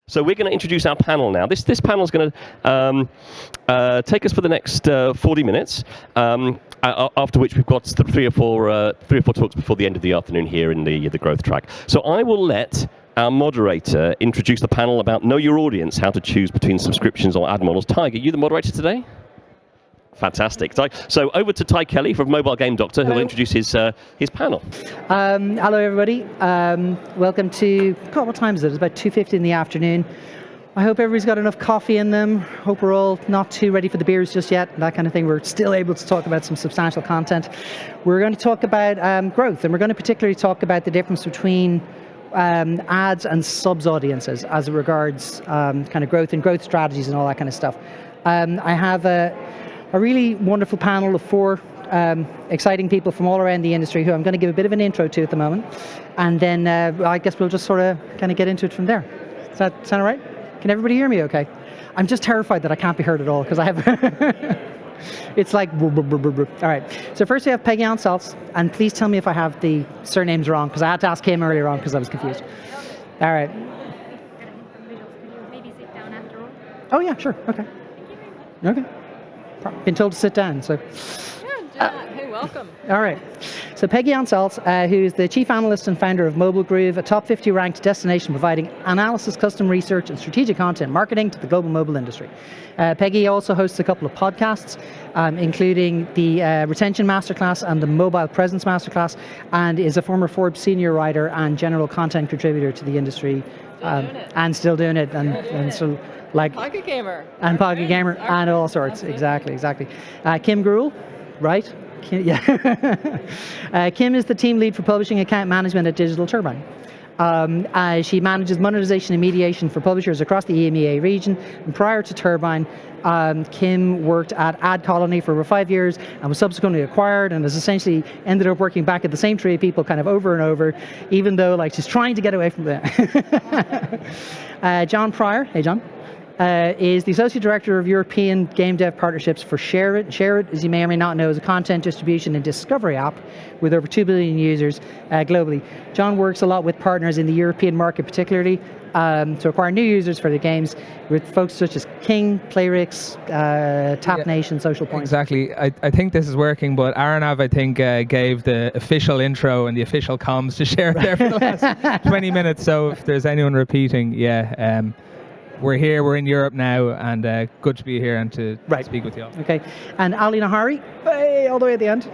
So we're going to introduce our panel now. This panel is going to take us for the next 40 minutes, after which we've got three or four talks before the end of the afternoon here in the growth track. So I will let our moderator introduce the panel about Know Your Audience, how to choose between subscriptions or ad models. Tyger, are you the moderator today? Fantastic. So over to Ty Kelly from Mobile Game Doctor, who will introduce his panel. Hello, everybody. Welcome to, God, what time is it? It's about 2:50 in the afternoon. I hope everybody's got enough coffee in them. Hope we're all not too ready for the beers just yet, that kind of thing. We're still able to talk about some substantial content. We're going to talk about growth, and we're going to particularly talk about the difference between ads and subs audiences as it regards kind of growth and growth strategies and all that kind of stuff. I have a really wonderful panel of four exciting people from all around the industry who I'm going to give a bit of an intro to at the moment, and then I guess we'll just sort of kind of get into it from there. Does that sound all right? Can everybody hear me okay? I'm just terrified that I can't be heard at all because I have it's like all right. So first we have Peggy Ansaltz, and please tell me if I have the surnames wrong because I had to ask him earlier on because I was confused. All right. Maybe sit down after all. Oh yeah, sure. Okay. Okay. Been told to sit down, so. Hey, welcome. All right. So Peggy Ansaltz, who's the chief analyst and founder of Mobile Groove, a top 50 ranked destination providing analysis, custom research, and strategic content marketing to the global mobile industry. Peggy also hosts a couple of podcasts, including the Retention Masterclass and the Mobile Presence Masterclass, and is a former Forbes senior writer and general content contributor to the industry. And still doing it, and so like Pocket Gamer. And Pocket Gamer and all sorts. Exactly. Kim Gruhl, right? Kim, yeah. Kim is the team lead for publishing account management at Digital Turbine. She manages monetization and mediation for publishers across the EMEA region. And prior to Turbine, Kim worked at Ad Colony for over 5 years and was subsequently acquired and has essentially ended up working back at the same three of people kind of over and over, even though like she's trying to get away from that. John Pryor, hey John, is the Associate Director of European Game Dev Partnerships for Share It. Share It, as you may or may not know, is a content distribution and discovery app with over 2 billion users globally. John works a lot with partners in the European market particularly to acquire new users for the games with folks such as King, Playrix, Tap Nation, Social Point. Exactly. I think this is working, but Arnav, I think, gave the official intro and the official comms to Share It there for the last 20 minutes. So if there's anyone repeating, we're here, we're in Europe now, and good to be here and to speak with you all. Okay, and Ali Nahari, all the way at the end.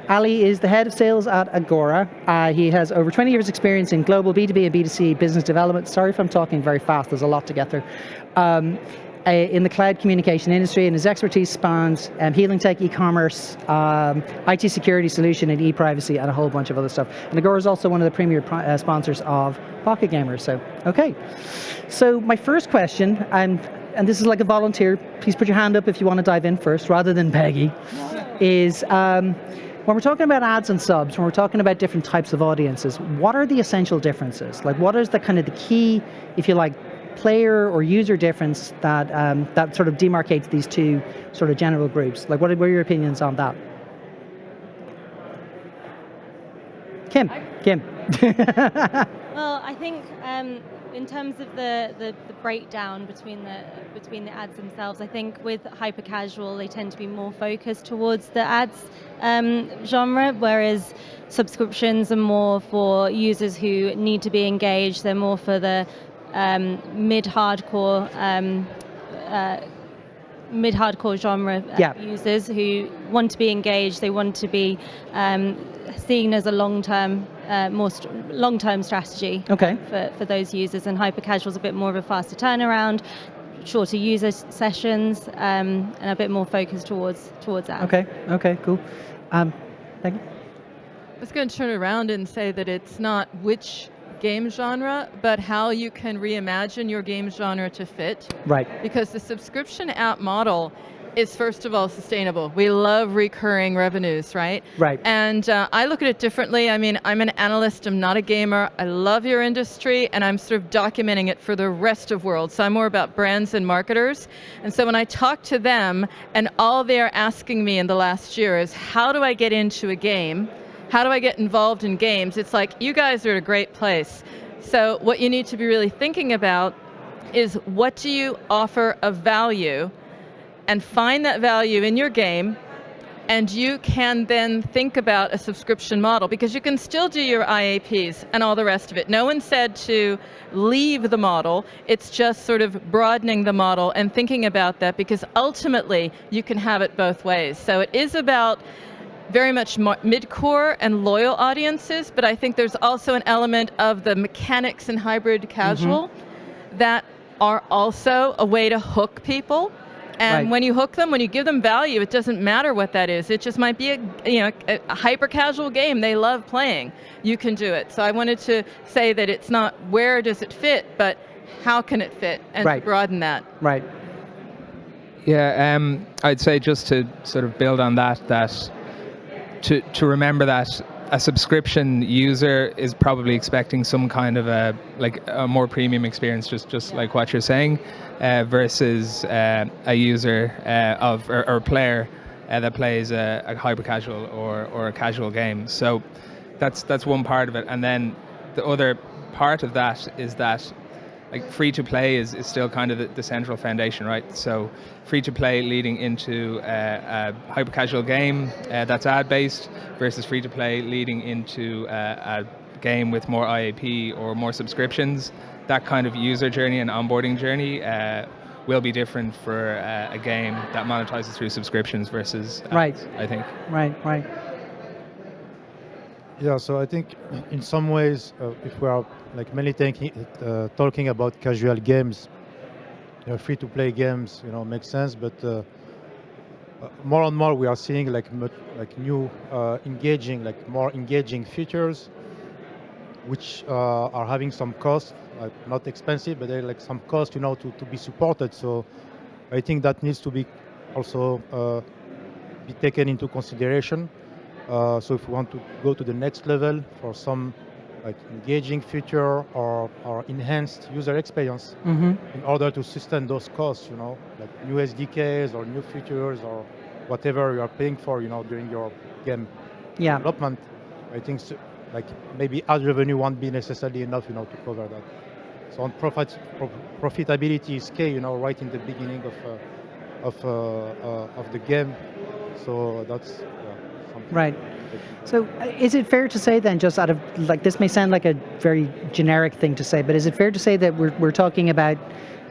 Ali is the head of sales at Agora. He has over 20 years experience in global B2B and B2C business development. Sorry if I'm talking very fast, there's a lot to get through. In the cloud communication industry, and his expertise spans healing tech, e-commerce, IT security solution, and e-privacy, and a whole bunch of other stuff. And Agora is also one of the premier sponsors of Pocket Gamers. So, okay. So my first question, and this is like a volunteer, please put your hand up if you want to dive in first, rather than Peggy, is when we're talking about ads and subs, when we're talking about different types of audiences, what are the essential differences? Like, what is the kind of the key, if you like, player or user difference that that sort of demarcates these two sort of general groups? Like, what are your opinions on that? Kim. Well, I think in terms of the breakdown between the ads themselves, I think with hyper casual they tend to be more focused towards the ads genre, whereas subscriptions are more for users who need to be engaged. They're more for the mid-hardcore genre users who want to be engaged. They want to be seen as a long-term strategy for those users. And hyper-casual is a bit more of a faster turnaround, shorter user sessions, and a bit more focused towards that. Okay, cool. Thank you. I was going to turn around and say that it's not which game genre, but how you can reimagine your game genre to fit. Right. Because the subscription app model is, first of all, sustainable. We love recurring revenues, right? Right. And I look at it differently. I mean, I'm an analyst, I'm not a gamer. I love your industry, and I'm sort of documenting it for the rest of the world. So I'm more about brands and marketers. And so when I talk to them, and all they're asking me in the last year is, how do I get into a game? How do I get involved in games? It's like, you guys are at a great place. So what you need to be really thinking about is what do you offer of value, and find that value in your game, and you can then think about a subscription model, because you can still do your IAPs and all the rest of it. No one said to leave the model, it's just sort of broadening the model and thinking about that, because ultimately you can have it both ways. So it is about very much mid-core and loyal audiences, but I think there's also an element of the mechanics and hybrid casual that are also a way to hook people. And when you hook them, when you give them value, it doesn't matter what that is. It just might be a hyper-casual game they love playing. You can do it. So I wanted to say that it's not where does it fit, but how can it fit, and to broaden that. Right. Yeah, I'd say just to sort of build on that to remember that a subscription user is probably expecting some kind of a more premium experience, just like what you're saying, versus a user or a player that plays a hyper casual or a casual game. So that's one part of it, and then the other part of that is that like free to play is still kind of the central foundation, right? So free to play leading into a hyper casual game that's ad based versus free to play leading into a game with more IAP or more subscriptions. That kind of user journey and onboarding journey will be different for a game that monetizes through subscriptions versus ads, I think. Right. Yeah, so I think in some ways, if we are like mainly talking about casual games, free-to-play games, makes sense. But more and more, we are seeing like new more engaging features, which are having some cost, not expensive, but they're like some cost, to be supported. So I think that needs to be also be taken into consideration. So if we want to go to the next level for some like engaging feature or enhanced user experience, in order to sustain those costs, like new SDKs or new features or whatever you are paying for, during your game development, I think like maybe ad revenue won't be necessarily enough, to cover that. So on profitability is key, right in the beginning of the game. So that's right. So is it fair to say then, just out of like, this may sound like a very generic thing to say, but is it fair to say that we're talking about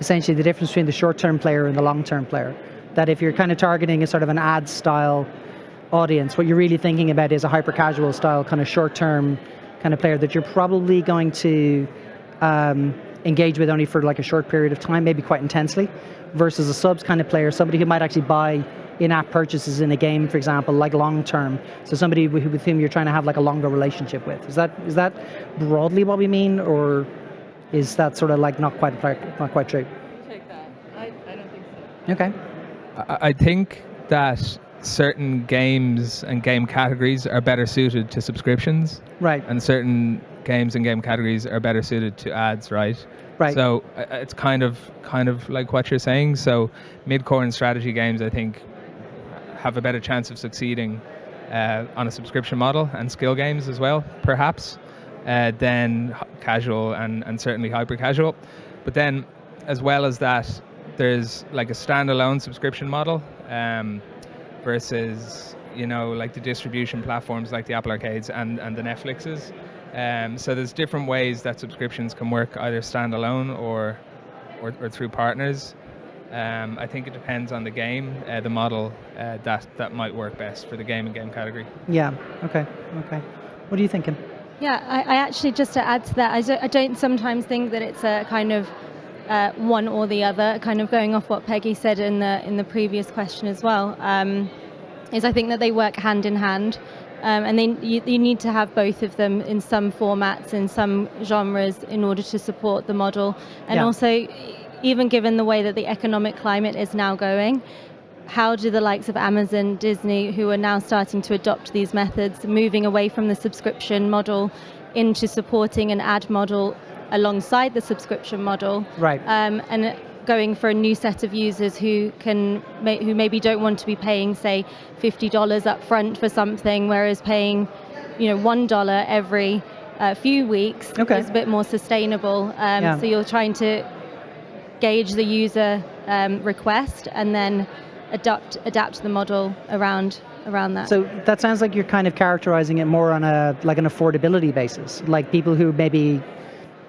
essentially the difference between the short-term player and the long-term player? That if you're kind of targeting a sort of an ad style audience, what you're really thinking about is a hyper-casual style kind of short-term kind of player that you're probably going to engage with only for like a short period of time, maybe quite intensely, versus a subs kind of player, somebody who might actually buy in-app purchases in a game, for example, like long-term. So somebody with whom you're trying to have like a longer relationship with. Is that broadly what we mean, or is that sort of like not quite true? Take that. I don't think so. Okay. I think that certain games and game categories are better suited to subscriptions, right? And certain games and game categories are better suited to ads, right? Right. So it's kind of like what you're saying. So mid-core and strategy games, I think, have a better chance of succeeding on a subscription model, and skill games as well, perhaps, than casual and certainly hyper casual. But then, as well as that, there's like a standalone subscription model versus like the distribution platforms like the Apple Arcades and the Netflixes. So there's different ways that subscriptions can work, either standalone or through partners. I think it depends on the game, the model that might work best for the game and game category. Yeah. Okay. What are you thinking? Yeah, I actually, just to add to that, I don't sometimes think that it's a kind of one or the other. Kind of going off what Peggy said in the previous question as well, is I think that they work hand in hand. And you need to have both of them in some formats, in some genres, in order to support the model. And also, even given the way that the economic climate is now going, how do the likes of Amazon, Disney, who are now starting to adopt these methods, moving away from the subscription model into supporting an ad model alongside the subscription model, right? And going for a new set of users who maybe don't want to be paying, say, $50 up front for something, whereas paying, $1 every few weeks is a bit more sustainable. So you're trying to gauge the user request and then adapt the model around that. So that sounds like you're kind of characterizing it more on an affordability basis, like people who maybe,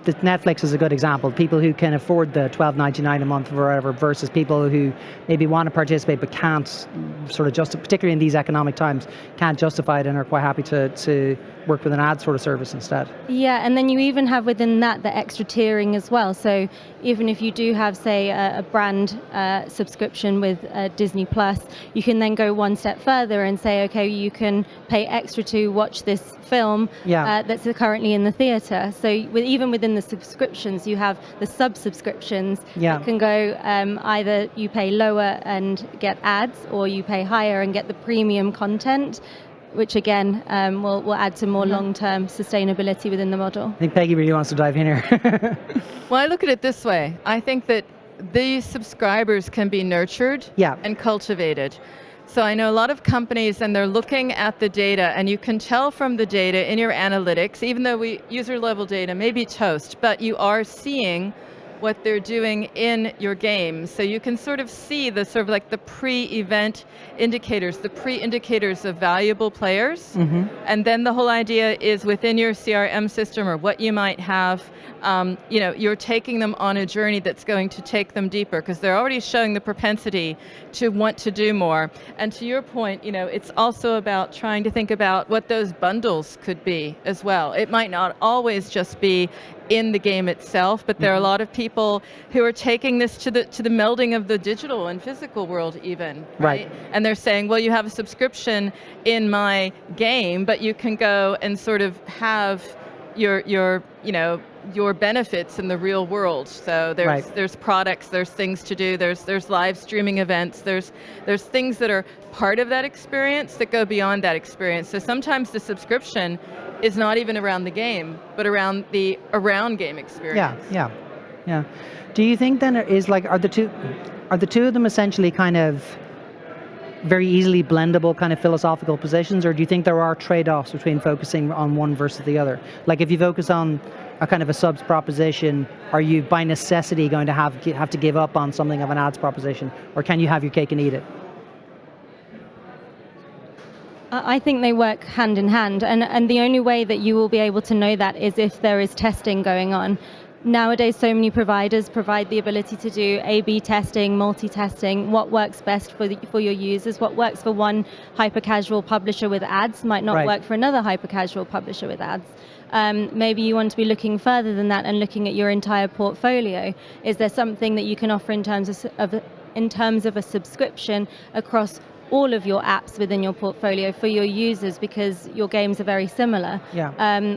Netflix is a good example, people who can afford the $12.99 a month or whatever versus people who maybe want to participate but can't sort of particularly in these economic times, can't justify it and are quite happy to work with an ad sort of service instead. Yeah, and then you even have within that the extra tiering as well. So even if you do have, say, a brand subscription with Disney Plus, you can then go one step further and say, okay, you can pay extra to watch this film that's currently in the theatre. So even within the subscriptions, you have the sub-subscriptions that can go either you pay lower and get ads, or you pay higher and get the premium content, which again will add to more long-term sustainability within the model. I think Peggy really wants to dive in here. Well, I look at it this way. I think that these subscribers can be nurtured and cultivated. So I know a lot of companies, and they're looking at the data, and you can tell from the data in your analytics, even though user level data may be toast, but you are seeing what they're doing in your game. So you can sort of see the sort of like the pre-event indicators, the pre-indicators of valuable players. And then the whole idea is within your CRM system or what you might have, you're taking them on a journey that's going to take them deeper, because they're already showing the propensity to want to do more. And to your point, it's also about trying to think about what those bundles could be as well. It might not always just be in the game itself, but there are a lot of people who are taking this to the melding of the digital and physical world even, right? And they're saying, well, you have a subscription in my game, but you can go and sort of have your benefits in the real world. So there's products, there's things to do, there's live streaming events, there's things that are part of that experience that go beyond that experience. So sometimes the subscription is not even around the game, but around the game experience. Yeah. Do you think then are the two of them essentially kind of very easily blendable kind of philosophical positions, or do you think there are trade-offs between focusing on one versus the other? Like if you focus on a kind of a subs proposition, are you by necessity going to have to give up on something of an ads proposition, or can you have your cake and eat it? I think they work hand in hand, and the only way that you will be able to know that is if there is testing going on. Nowadays, so many providers provide the ability to do A/B testing, multi-testing, what works best for your users. What works for one hyper-casual publisher with ads might not work for another hyper-casual publisher with ads. Maybe you want to be looking further than that and looking at your entire portfolio. Is there something that you can offer in terms of a subscription across all of your apps within your portfolio for your users, because your games are very similar?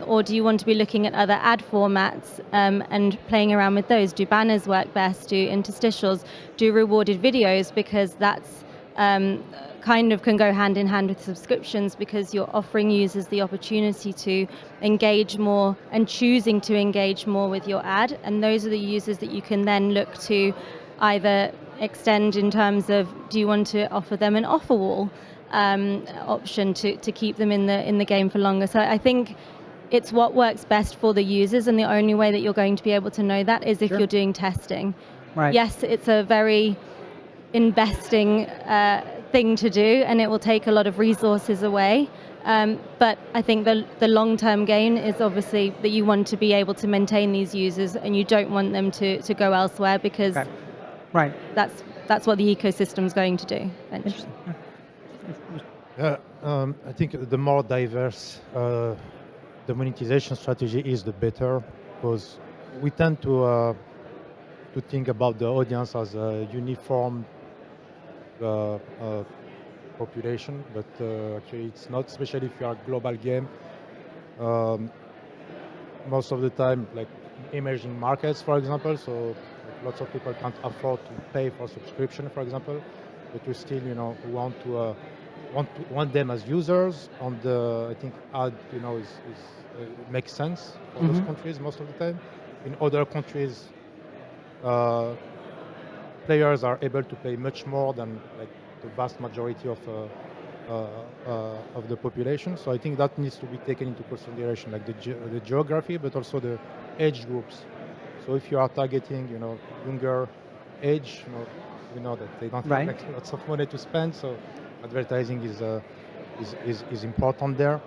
Or do you want to be looking at other ad formats and playing around with those? Do banners work best? Do interstitials? Do rewarded videos? Because that's kind of can go hand in hand with subscriptions, because you're offering users the opportunity to engage more and choosing to engage more with your ad, and those are the users that you can then look to either extend in terms of, do you want to offer them an offer wall option to keep them in the game for longer? So I think it's what works best for the users, and the only way that you're going to be able to know that is if you're doing testing. Yes, it's a very investing thing to do, and it will take a lot of resources away. But I think the long-term gain is obviously that you want to be able to maintain these users, and you don't want them to go elsewhere, because that's what the ecosystem is going to do. Interesting. I think the more diverse the monetization strategy is, the better, because we tend to think about the audience as a uniform population, but actually it's not, especially if you are a global game. Most of the time, like emerging markets, for example, so lots of people can't afford to pay for subscription, for example, but we still, want them as users. On the, I think ad, makes sense for those countries most of the time. In other countries, players are able to pay much more than like the vast majority of the population. So I think that needs to be taken into consideration, like the geography, but also the age groups. So if you are targeting, younger age. We know that they don't Right. have lots of money to spend, so advertising is important there.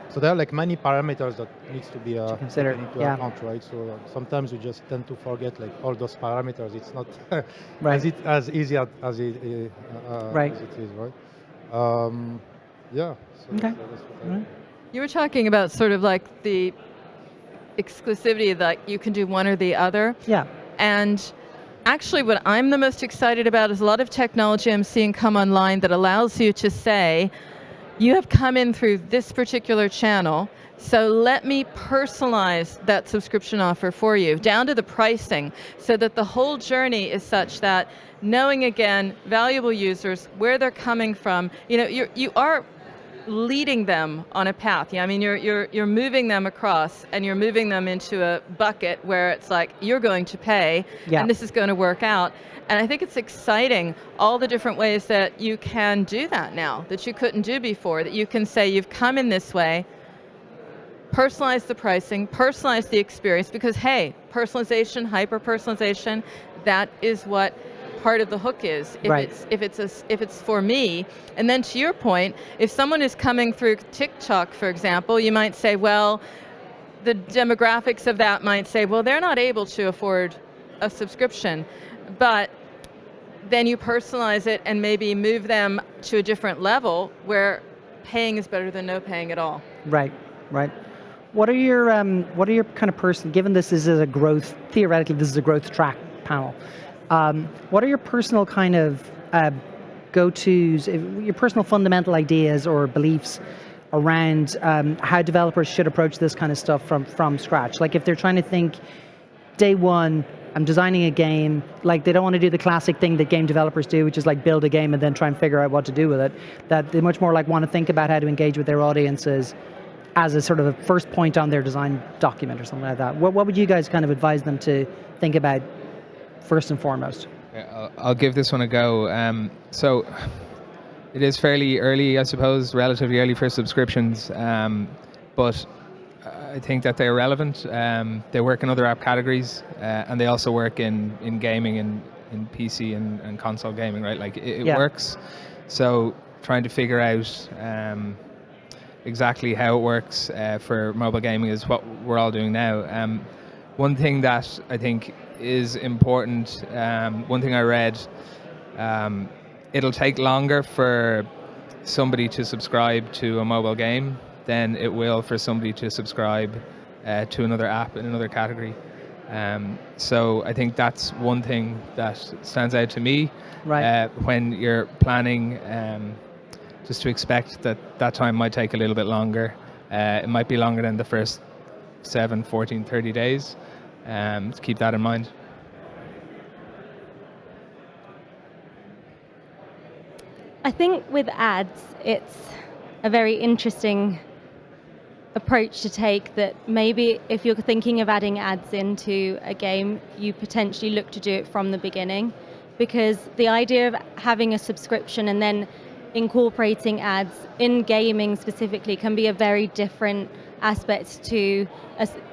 So there are like many parameters that needs to be consider, taken into yeah. account, right? So sometimes we just tend to forget like all those parameters. It's not Right. as easy as Right. as it is, right? Yeah. So Okay. that's what I Right. You were talking about sort of like the exclusivity that you can do one or the other. Yeah. And actually what I'm the most excited about is a lot of technology I'm seeing come online that allows you to say, you have come in through this particular channel, so let me personalize that subscription offer for you, down to the pricing, so that the whole journey is such that knowing, again, valuable users, where they're coming from, you are leading them on a path. Yeah, I mean, you're moving them across, and you're moving them into a bucket where it's like, you're going to pay, Yeah. and this is going to work out. And I think it's exciting, all the different ways that you can do that now, that you couldn't do before, that you can say, you've come in this way, personalize the pricing, personalize the experience, because hey, personalization, hyper-personalization, that is what part of the hook is, if it's for me. And then to your point, if someone is coming through TikTok, for example, you might say, well, the demographics of that might say, well, they're not able to afford a subscription, but then you personalize it and maybe move them to a different level where paying is better than no paying at all. Right. Right. What are your kind of personal, given this is a growth, theoretically this is a growth track panel, what are your personal kind of go-tos, your personal fundamental ideas or beliefs around how developers should approach this kind of stuff from scratch? Like if they're trying to think, day one, I'm designing a game, like they don't want to do the classic thing that game developers do, which is like build a game and then try and figure out what to do with it. That they much more like want to think about how to engage with their audiences as a sort of a first point on their design document or something like that. What would you guys kind of advise them to think about first and foremost? Yeah, I'll give this one a go. So it is fairly early, I suppose, relatively early for subscriptions, but I think that they're relevant. They work in other app categories, and they also work in gaming and in PC and console gaming, right? Like it works. So trying to figure out exactly how it works for mobile gaming is what we're all doing now. One thing that I think is important, one thing I read, it'll take longer for somebody to subscribe to a mobile game than it will for somebody to subscribe to another app in another category. So I think that's one thing that stands out to me. Right. When you're planning, just to expect that time might take a little bit longer. It might be longer than the first 7, 14, 30 days. To keep that in mind. I think with ads, it's a very interesting approach to take, that maybe if you're thinking of adding ads into a game, you potentially look to do it from the beginning, because the idea of having a subscription and then incorporating ads in gaming specifically can be a very different aspect to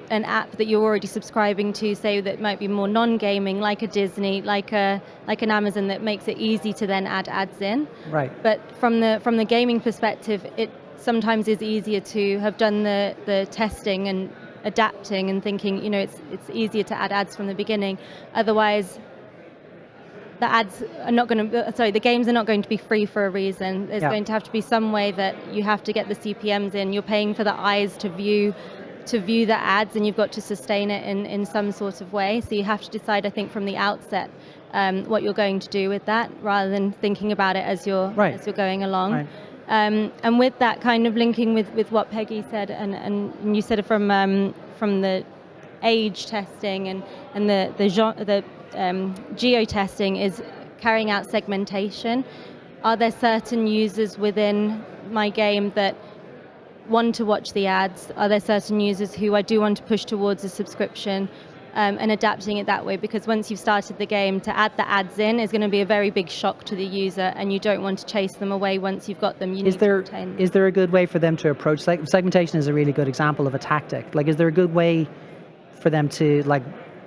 an app that you're already subscribing to, say that might be more non-gaming, like a Disney, like an Amazon, that makes it easy to then add ads in. Right. But from the gaming perspective, it sometimes is easier to have done the testing and adapting and thinking, it's easier to add ads from the beginning. Otherwise, the games are not going to be free for a reason. There's going to have to be some way that you have to get the CPMs in. You're paying for the eyes to view the ads, and you've got to sustain it in some sort of way. So you have to decide, I think, from the outset what you're going to do with that, rather than thinking about it as you're going along. Right. And with that, kind of linking with what Peggy said, and you said it from the age testing and the geo-testing, is carrying out segmentation. Are there certain users within my game that want to watch the ads? Are there certain users who I do want to push towards a subscription, and adapting it that way? Because once you've started the game, to add the ads in is going to be a very big shock to the user, and you don't want to chase them away once you've got them. Is there a good way for them to approach segmentation? Is a really good example of a tactic. Like, is there a good way for them to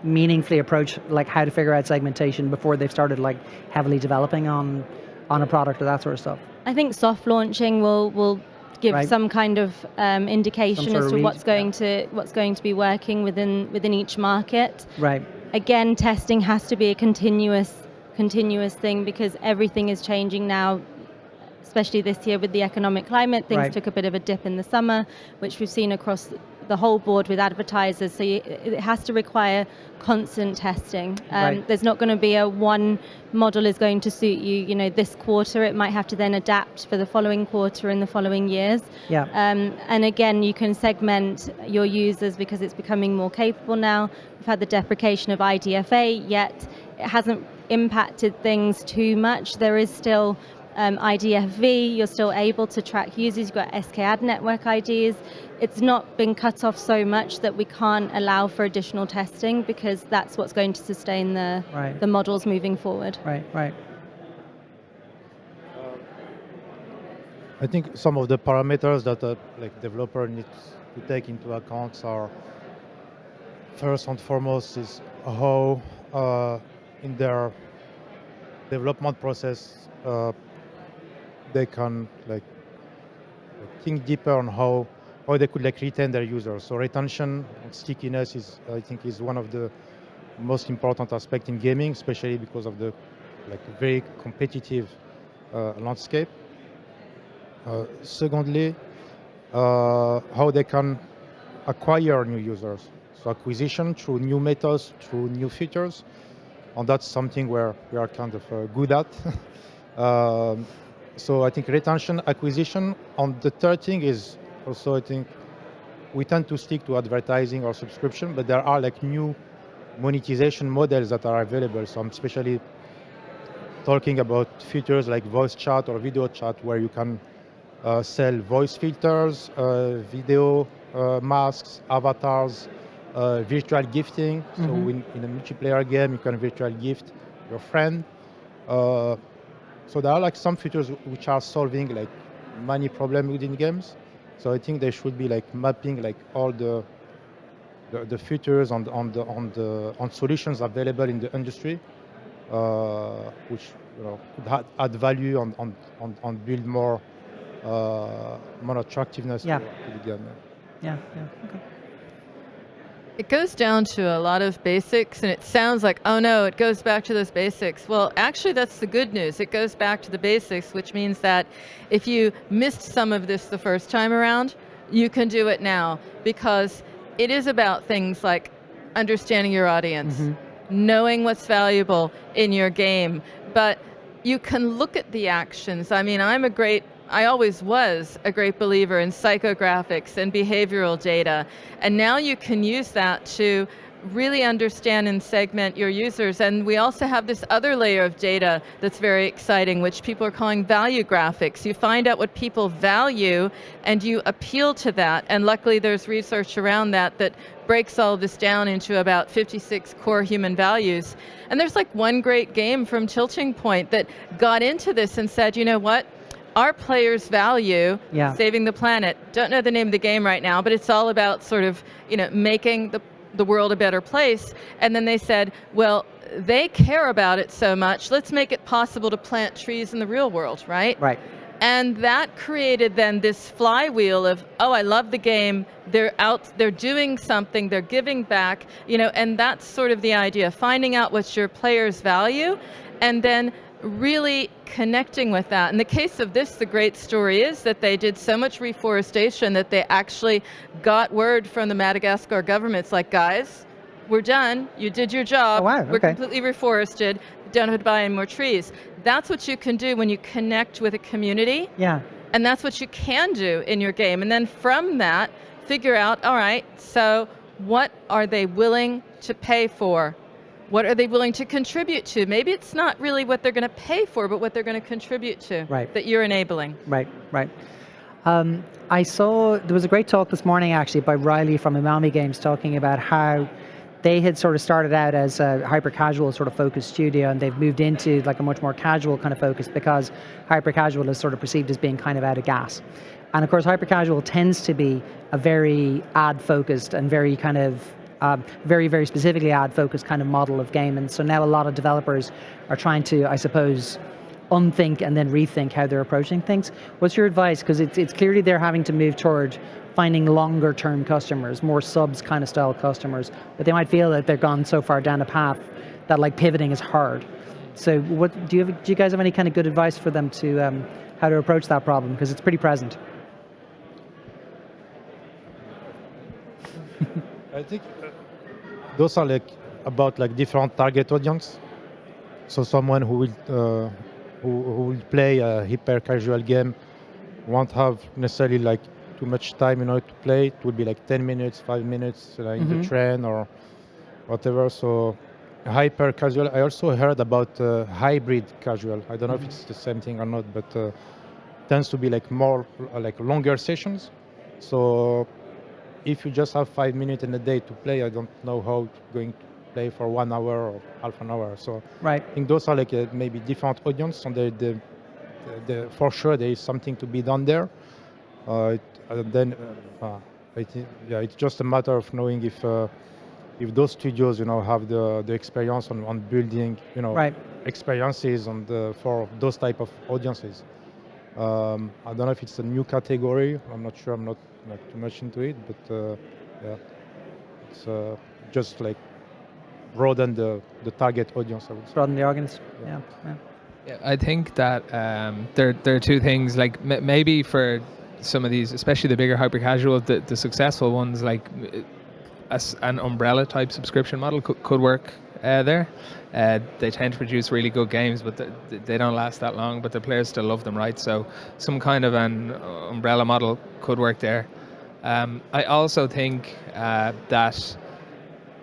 meaningfully approach like how to figure out segmentation before they've started like heavily developing on a product or that sort of stuff? I think soft launching will give Right. some kind of indication Some sort as of to read, what's going to be working within each market. Right. Again, testing has to be a continuous thing because everything is changing now, especially this year with the economic climate. Things Right. took a bit of a dip in the summer, which we've seen across the whole board with advertisers. So it has to require constant testing. Right. There's not going to be a one model is going to suit you. You know, this quarter it might have to then adapt for the following quarter and the following years. Yeah. And again, you can segment your users because it's becoming more capable now. We've had the deprecation of IDFA, yet it hasn't impacted things too much. There is still IDFV, you're still able to track users, you've got SK ad network IDs. It's not been cut off so much that we can't allow for additional testing because that's what's going to sustain the models moving forward. Right. I think some of the parameters that a developer needs to take into account are, first and foremost, is how in their development process they can think deeper on how they could retain their users. So retention and stickiness is, I think, is one of the most important aspects in gaming, especially because of the very competitive landscape. Secondly, how they can acquire new users. So acquisition through new methods, through new features, and that's something where we are kind of good at. So I think retention, acquisition, and the third thing is also, I think, we tend to stick to advertising or subscription, but there are new monetization models that are available. So I'm especially talking about features like voice chat or video chat, where you can sell voice filters, video masks, avatars, virtual gifting. So in a multiplayer game, you can virtual gift your friend. So there are some features which are solving many problems within games. So I think they should be mapping all the features on solutions available in the industry, which could add value on build more attractiveness to the game. Yeah. Okay. It goes down to a lot of basics, and it sounds like, oh no, it goes back to those basics. Well, actually, that's the good news. It goes back to the basics, which means that if you missed some of this the first time around, you can do it now, because it is about things like understanding your audience, knowing what's valuable in your game, but you can look at the actions. I mean, I always was a great believer in psychographics and behavioral data, and now you can use that to really understand and segment your users. And we also have this other layer of data that's very exciting, which people are calling value graphics. You find out what people value and you appeal to that, and luckily there's research around that breaks all of this down into about 56 core human values. And there's one great game from Tilting Point that got into this and said, you know what? Our players value saving the planet. Don't know the name of the game right now, but it's all about sort of, making the world a better place. And then they said, well, they care about it so much, let's make it possible to plant trees in the real world, right? Right. And that created then this flywheel of, oh, I love the game, they're doing something, they're giving back, and that's sort of the idea, finding out what your players value, and then really connecting with that. In the case of this, the great story is that they did so much reforestation that they actually got word from the Madagascar government. It's like, guys, we're done. You did your job. Oh, wow. We're Okay. completely reforested. Don't have to buy any more trees. That's what you can do when you connect with a community. Yeah. And that's what you can do in your game. And then from that, figure out, all right, so what are they willing to pay for? What are they willing to contribute to? Maybe it's not really what they're going to pay for, but what they're going to contribute to, that you're enabling. Right. I saw, there was a great talk this morning actually by Riley from Umami Games talking about how they had sort of started out as a hyper-casual sort of focused studio, and they've moved into a much more casual kind of focus because hyper-casual is sort of perceived as being kind of out of gas. And of course, hyper-casual tends to be a very ad-focused and very kind of very, very specifically ad-focused kind of model of game. And so now a lot of developers are trying to, I suppose, unthink and then rethink how they're approaching things. What's your advice? Because it's clearly they're having to move toward finding longer term customers, more subs kind of style customers, but they might feel that they've gone so far down a path that like pivoting is hard. So what do you guys have any kind of good advice for them to how to approach that problem? Because it's pretty present. I think those are like about like different target audience. So someone who will play a hyper casual game won't have necessarily like too much time in order to play. It will be like 10 minutes, 5 minutes in the train or whatever. So hyper casual. I also heard about hybrid casual. I don't know if it's the same thing or not, but tends to be like more like longer sessions. So if you just have 5 minutes in a day to play, I don't know how you're going to play for 1 hour or half an hour. So right. I think those are like maybe different audience, and for sure there is something to be done there. I think it's just a matter of knowing if those studios have the experience on building right. experiences for those type of audiences. I don't know if it's a new category. I'm not sure. I'm not too much into it, but yeah, it's just like broaden the target audience. I would say. Broaden the audience. Yeah. Yeah, I think that there are two things. Like maybe for some of these, especially the bigger hyper casual, the successful ones, like an umbrella type subscription model could work there. They tend to produce really good games, but they don't last that long, but the players still love them, right? So some kind of an umbrella model could work there. I also think that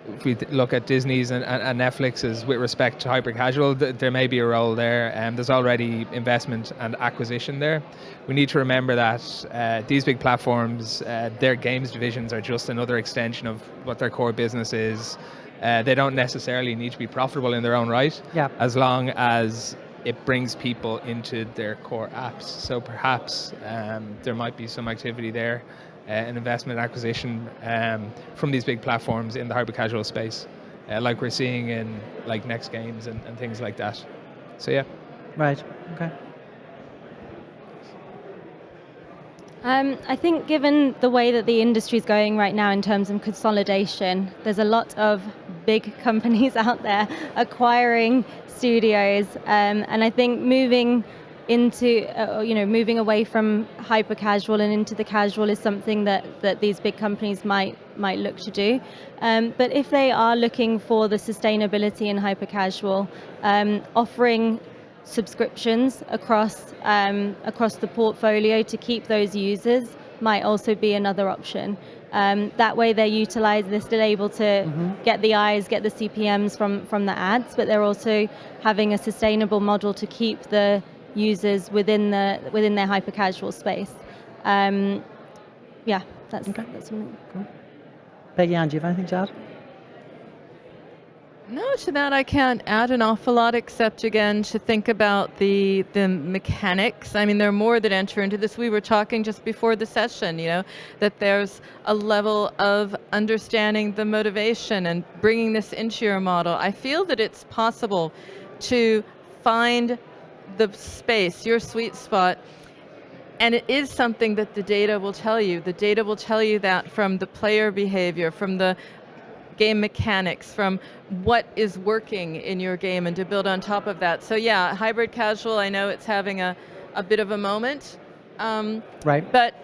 if we look at Disney's and Netflix's with respect to hyper casual, there may be a role there. There's already investment and acquisition there. We need to remember that these big platforms, their games divisions are just another extension of what their core business is. They don't necessarily need to be profitable in their own right, as long as it brings people into their core apps. So perhaps there might be some activity there, an investment acquisition from these big platforms in the hyper casual space, like we're seeing in like Next Games and things like that. So yeah. Right. Okay. I think given the way that the industry is going right now in terms of consolidation, there's a lot of big companies out there acquiring studios, and I think moving away from hyper casual and into the casual is something that these big companies might look to do. But if they are looking for the sustainability in hyper casual, offering subscriptions across the portfolio to keep those users might also be another option. That way they're still able to get the eyes, get the CPMs from the ads, but they're also having a sustainable model to keep the users within their hyper casual space. That's something. Cool. Peggy Ann, do you have anything to add? No, to that I can't add an awful lot, except again to think about the mechanics. I mean, there are more that enter into this. We were talking just before the session, that there's a level of understanding the motivation and bringing this into your model. I feel that it's possible to find the space, your sweet spot, and it is something that the data will tell you. The data will tell you that from the player behavior, from the game mechanics, from what is working in your game, and to build on top of that. So yeah, hybrid casual, I know it's having a bit of a moment. Right. But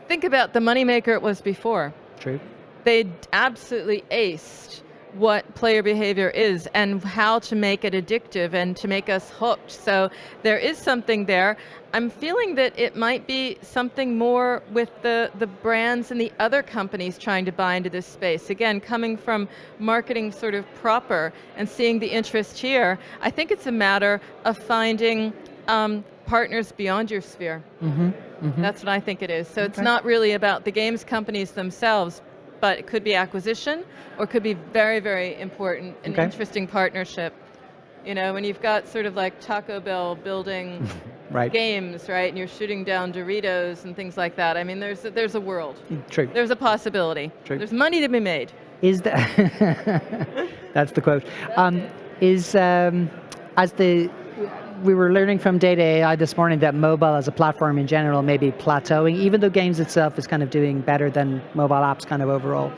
think about the moneymaker it was before. True. They absolutely aced what player behavior is and how to make it addictive and to make us hooked. So there is something there. I'm feeling that it might be something more with the brands and the other companies trying to buy into this space. Again, coming from marketing sort of proper and seeing the interest here, I think it's a matter of finding partners beyond your sphere. That's what I think it is. So it's not really about the games companies themselves, but it could be acquisition, or it could be very, very important and interesting partnership. When you've got sort of like Taco Bell building Right. games, right? And you're shooting down Doritos and things like that. I mean, there's a world. True. There's a possibility. True. There's money to be made. Is that that's the quote? We were learning from Data AI this morning that mobile as a platform in general may be plateauing, even though games itself is kind of doing better than mobile apps kind of overall.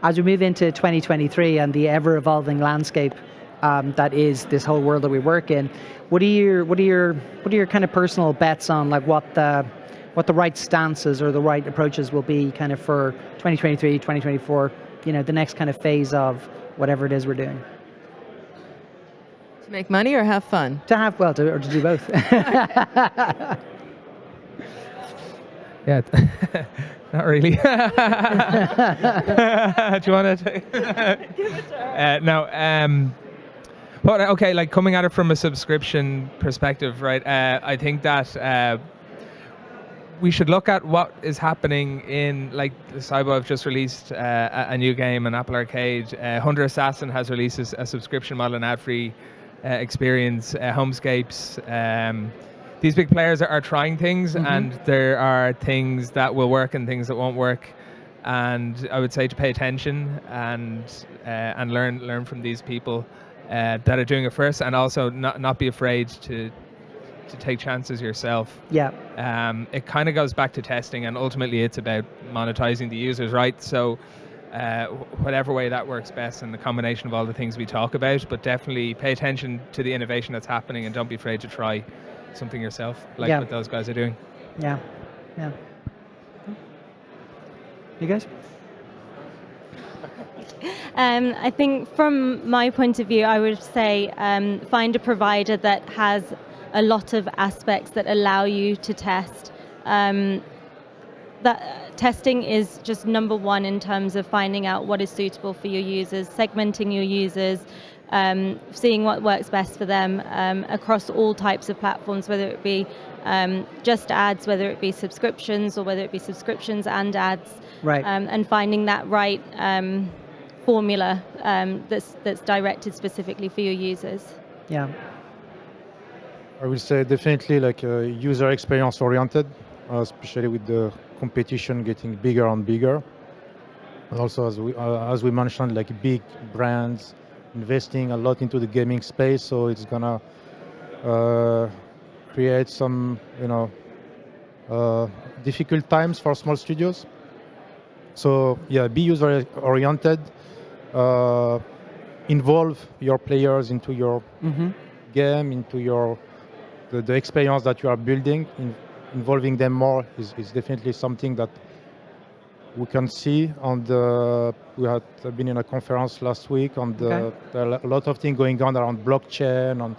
As we move into 2023 and the ever-evolving landscape that is this whole world that we work in, what are your kind of personal bets on like what the right stances or the right approaches will be kind of for 2023, 2024, the next kind of phase of whatever it is we're doing? To make money or have fun? Or to do both. Yeah, not really. Do you want to? Give it to her. No. But okay, like coming at it from a subscription perspective, right? I think that we should look at what is happening in, like, Cybo have just released a new game, an Apple Arcade. Hunter Assassin has released a subscription model, an ad-free experience. Homescapes. These big players are trying things, and there are things that will work and things that won't work. And I would say to pay attention and learn from these people that are doing it first, and also not be afraid to take chances yourself. Yeah. It kind of goes back to testing, and ultimately it's about monetizing the users, right? So whatever way that works best, and the combination of all the things we talk about, but definitely pay attention to the innovation that's happening, and don't be afraid to try something yourself, like what those guys are doing. Yeah. You guys? I think from my point of view, I would say find a provider that has a lot of aspects that allow you to test. That testing is just number one in terms of finding out what is suitable for your users, segmenting your users, seeing what works best for them across all types of platforms, whether it be just ads, whether it be subscriptions, or whether it be subscriptions and ads. Right. And finding that right formula that's directed specifically for your users. Yeah. I would say definitely like user experience oriented, especially with the competition getting bigger and bigger. And also, as we mentioned, like big brands investing a lot into the gaming space, so it's gonna create some difficult times for small studios. So yeah, be user oriented. Involve your players into your game, into the experience that you are building. Involving them more is definitely something that we can see. We had been in a conference last week, and there are a lot of things going on around blockchain,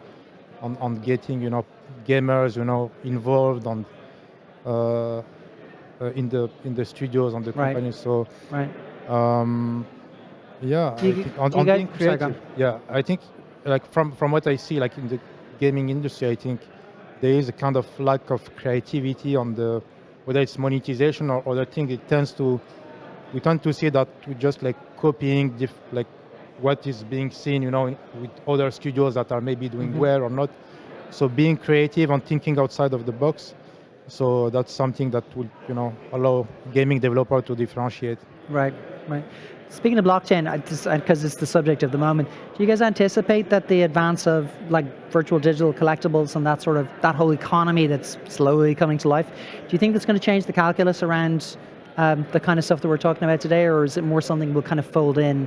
on getting gamers involved in the studios and the companies. So yeah, on being creative. Yeah, I think like from what I see, like in the gaming industry, I think there is a kind of lack of creativity on whether it's monetization or other things. We tend to see that we're just like copying like what is being seen, with other studios that are maybe doing well or not. So being creative and thinking outside of the box. So that's something that will, allow gaming developer to differentiate. Right. Speaking of blockchain, because it's the subject of the moment, do you guys anticipate that the advance of like virtual digital collectibles and that whole economy that's slowly coming to life, do you think that's going to change the calculus around the kind of stuff that we're talking about today, or is it more something we'll kind of fold in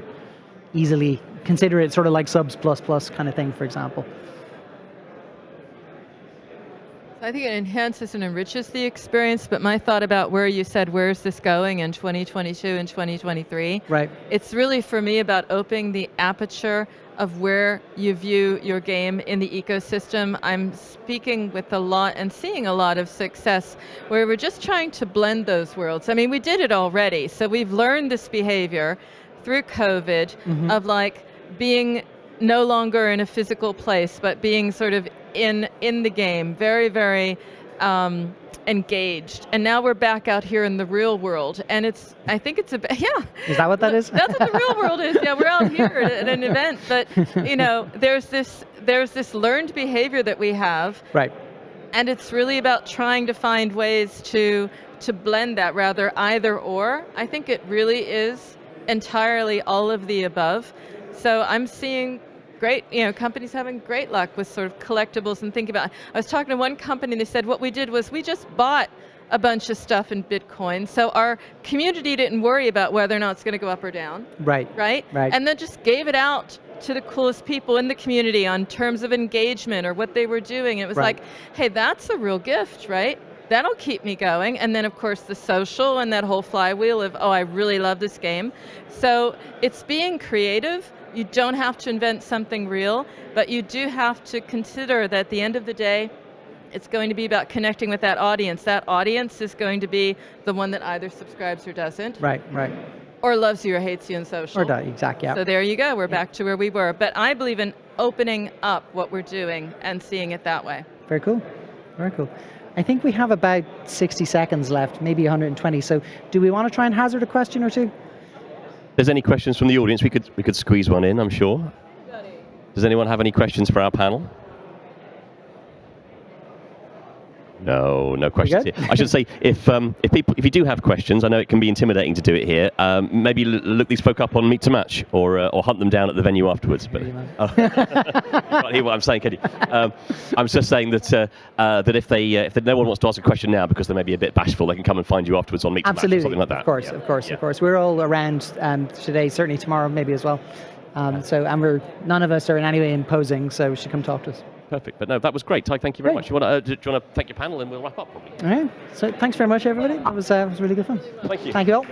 easily, consider it sort of like subs plus kind of thing, for example? I think it enhances and enriches the experience, but my thought about where you said, where's this going in 2022 and 2023? Right. It's really, for me, about opening the aperture of where you view your game in the ecosystem. I'm speaking with a lot and seeing a lot of success where we're just trying to blend those worlds. I mean, we did it already. So we've learned this behavior through COVID of like being no longer in a physical place, but being sort of in the game, very, very engaged. And now we're back out here in the real world, and I think it's Is that what that is? That's what the real world is. Yeah, we're out here at an event, but there's this learned behavior that we have. Right. And it's really about trying to find ways to blend that, rather either or. I think it really is entirely all of the above. So I'm seeing great, companies having great luck with sort of collectibles and thinking about, I was talking to one company and they said what we did was we just bought a bunch of stuff in Bitcoin, so our community didn't worry about whether or not it's going to go up or down. Right. And then just gave it out to the coolest people in the community on terms of engagement or what they were doing. It was like, hey, that's a real gift, right? That'll keep me going. And then of course the social and that whole flywheel of, oh, I really love this game. So it's being creative. You don't have to invent something real, but you do have to consider that at the end of the day, it's going to be about connecting with that audience. That audience is going to be the one that either subscribes or doesn't. Right. Or loves you or hates you in social. Or does, exactly, yeah. So there you go, we're back to where we were. But I believe in opening up what we're doing and seeing it that way. Very cool. I think we have about 60 seconds left, maybe 120. So do we want to try and hazard a question or two? If there's any questions from the audience, we could squeeze one in, I'm sure. Does anyone have any questions for our panel? No questions here. I should say, if you do have questions, I know it can be intimidating to do it here. Maybe look these folk up on Meet to Match, or hunt them down at the venue afterwards. But can't hear what I'm saying, can you? I'm just saying that that if no one wants to ask a question now because they may be a bit bashful, they can come and find you afterwards on Meet to Match or something like that. Of course. We're all around today, certainly tomorrow, maybe as well. None of us are in any way imposing, so you should come talk to us. Perfect. But no, that was great. Ty, thank you very much. Do you want to thank your panel and we'll wrap up? Probably. All right. So thanks very much, everybody. It was really good fun. Thank you. Thank you all.